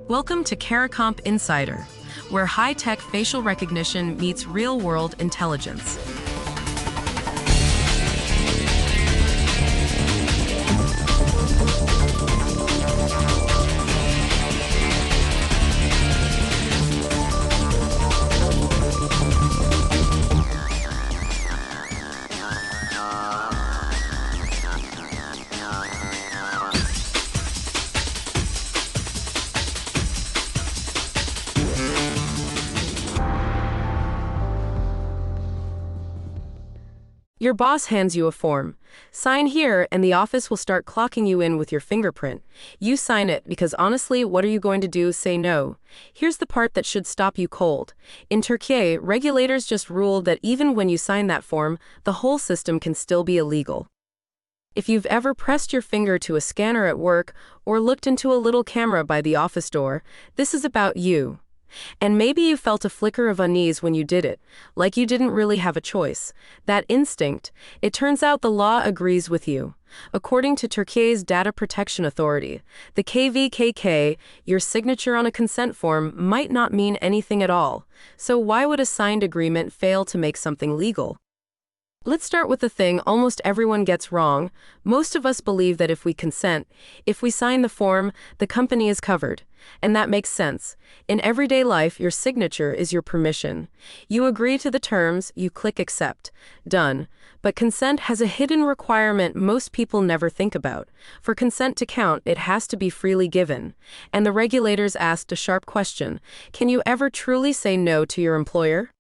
Welcome to CARICOMP Insider, where high-tech facial recognition meets real-world intelligence. Your boss hands you a form. Sign here and the office will start clocking you in with your fingerprint. You sign it because honestly, what are you going to do? Say no. Here's the part that should stop you cold. In Türkiye, regulators just ruled that even when you sign that form, the whole system can still be illegal. If you've ever pressed your finger to a scanner at work or looked into a little camera by the office door, this is about you. And maybe you felt a flicker of unease when you did it, like you didn't really have a choice. That instinct, it turns out the law agrees with you. According to Türkiye's Data Protection Authority, the KVKK, your signature on a consent form might not mean anything at all. So why would a signed agreement fail to make something legal? Let's start with the thing almost everyone gets wrong. Most of us believe that if we consent, if we sign the form, the company is covered. And that makes sense. In everyday life, your signature is your permission. You agree to the terms, you click accept. Done. But consent has a hidden requirement most people never think about. For consent to count, it has to be freely given. And the regulators asked a sharp question. Can you ever truly say no to your employer?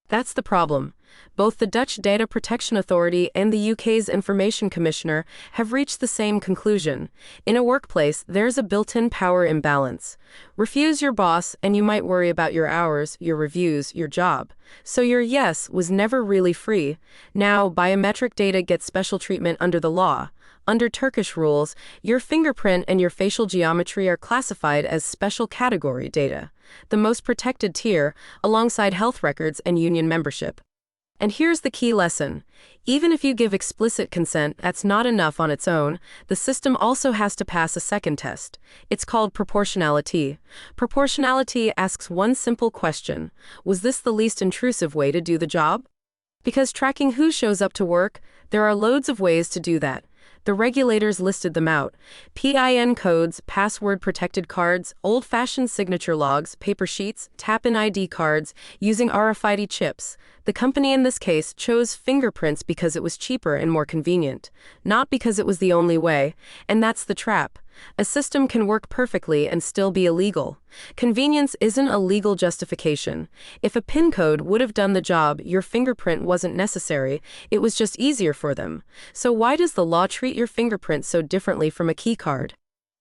That's the problem. Both the Dutch Data Protection Authority and the UK's Information Commissioner have reached the same conclusion. In a workplace, there's a built-in power imbalance. Refuse your boss, and you might worry about your hours, your reviews, your job. So your yes was never really free. Now, biometric data gets special treatment under the law. Under Turkish rules, your fingerprint and your facial geometry are classified as special category data, the most protected tier, alongside health records and union membership. And here's the key lesson. Even if you give explicit consent, that's not enough on its own. The system also has to pass a second test. It's called proportionality. Proportionality asks one simple question. Was this the least intrusive way to do the job? Because tracking who shows up to work, there are loads of ways to do that. The regulators listed them out. PIN codes, password-protected cards, old-fashioned signature logs, paper sheets, tap-in ID cards, using RFID chips. The company in this case chose fingerprints because it was cheaper and more convenient, not because it was the only way, and that's the trap. A system can work perfectly and still be illegal. Convenience isn't a legal justification. If a PIN code would have done the job, your fingerprint wasn't necessary. It was just easier for them. So why does the law treat your fingerprint so differently from a key card?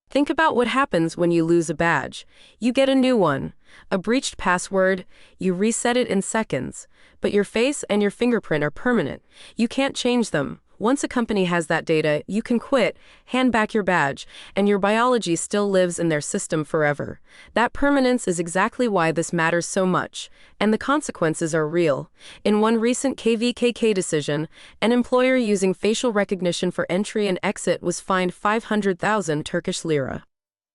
Think about what happens when you lose a badge. You get a new one. A breached password, you reset it in seconds. But your face and your fingerprint are permanent. You can't change them. Once a company has that data, you can quit, hand back your badge, and your biology still lives in their system forever. That permanence is exactly why this matters so much, and the consequences are real. In one recent KVKK decision, an employer using facial recognition for entry and exit was fined 500,000 Turkish lira.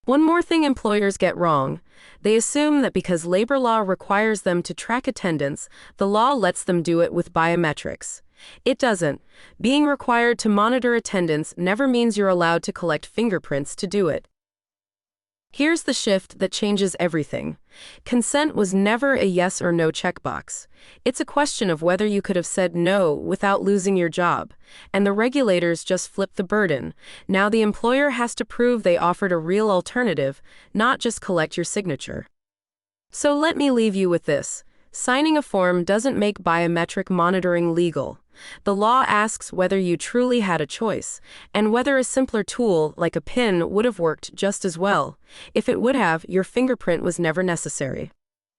One more thing employers get wrong. They assume that because labor law requires them to track attendance, the law lets them do it with biometrics. It doesn't. Being required to monitor attendance never means you're allowed to collect fingerprints to do it. Here's the shift that changes everything. Consent was never a yes or no checkbox. It's a question of whether you could have said no without losing your job. And the regulators just flipped the burden. Now the employer has to prove they offered a real alternative, not just collect your signature. So let me leave you with this. Signing a form doesn't make biometric monitoring legal. The law asks whether you truly had a choice, and whether a simpler tool like a PIN would have worked just as well. If it would have, your fingerprint was never necessary.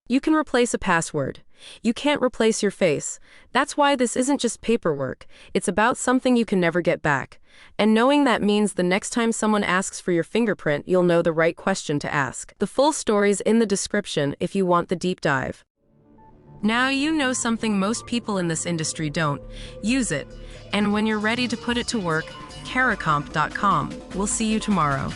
You can replace a password. You can't replace your face. That's why this isn't just paperwork. It's about something you can never get back. And knowing that means the next time someone asks for your fingerprint, you'll know the right question to ask. The full story's in the description if you want the deep dive. Now you know something most people in this industry don't. Use it. And when you're ready to put it to work, caricomp.com. We'll see you tomorrow.